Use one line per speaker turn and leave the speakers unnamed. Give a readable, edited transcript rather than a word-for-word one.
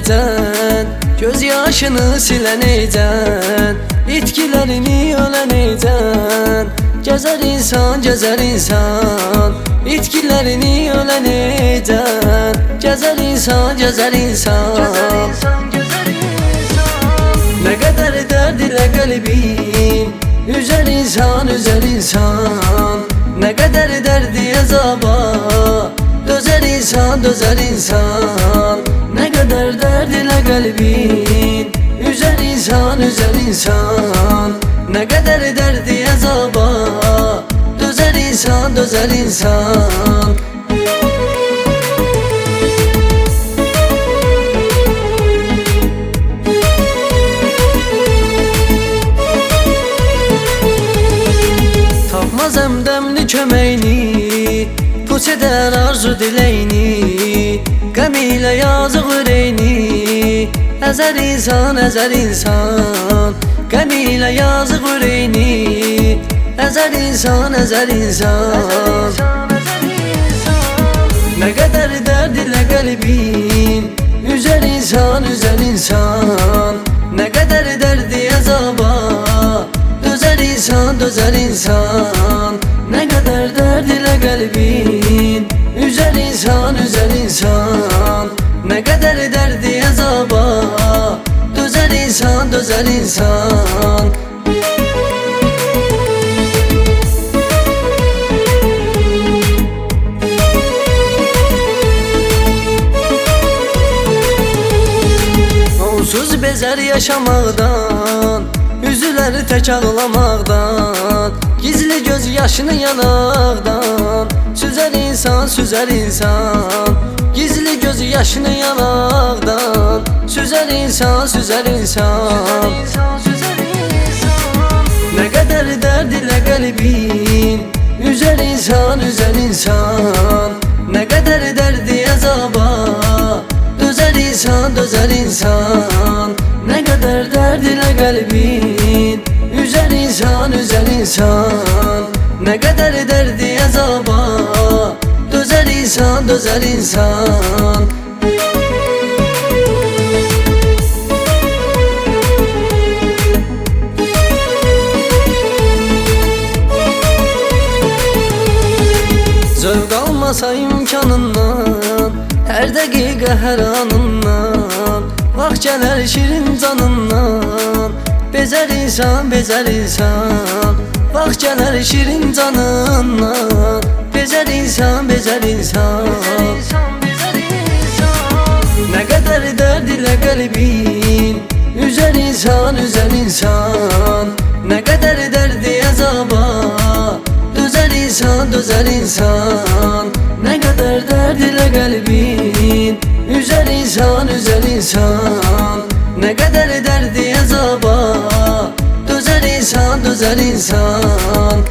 ölənəcən, göz yaşını silənəcən, itkilərini ölənəcən. Gəzər insan, gəzər insan, itkilərini ölənəcən. Gəzər insan, gəzər insan, nə qədər dərd ilə qəlbin, üzər insan, üzər insan. Nə qədər dərdi əzaba, dözər insan, dözər insan. Nə qədər dərd ilə qəlbin, üzər insan, üzər insan. Nə qədər dərdi əzaba, dözər insan, dözər insan. Tapmaz əmdəmli köməyini, puç edər arzu diləyini. Qəm ilə yazıq ürəyini, əzər insan, əzər insan. Qəm ilə yazıq ürəyini, əzər insan, əzər insan. Nə qədər dərd ilə qəlbin, üzər insan, üzər insan. Nə qədər dərdi əzaba, dözər insan, dözər insan. Nə qədər dərd ilə qəlbin, üzər insan, üzər insan. Nə qədər dərdi əzaba, dözər insan, dözər insan. Onsuz bezər yaşamaqdan, üzüləri tək ağlamaqdan. Gizli göz yaşını yanaqdan, süzər insan, süzər insan. Gizli göz yaşını yanaqdan, süzər insan, süzər insan. Nə qədər dərd ilə qəlbin, üzər insan, üzər insan. Nə qədər dərdi əzaba, dözər insan, dözər insan. Nə qədər dərd ilə qəlbin, üzər insan, üzər insan. Nə qədər dərdi əzaba, dözər insan, dözər insan. Zövq almasa imkanından, hər dəqiqə hər anından. Vaxt gələr şirin canından, bezər insan, bezər insan. Vaxt gələr şirin canından, bezər insan, bezər insan. Nə qədər dərd ilə qəlbin, üzər insan, üzər insan. Nə qədər dərdi əzaba, dözər insan, dözər insan. Nə qədər dərd ilə qəlbin, üzər insan, üzər insan. Nə qədər dərdi əzaba, dözər insan, dözər insan.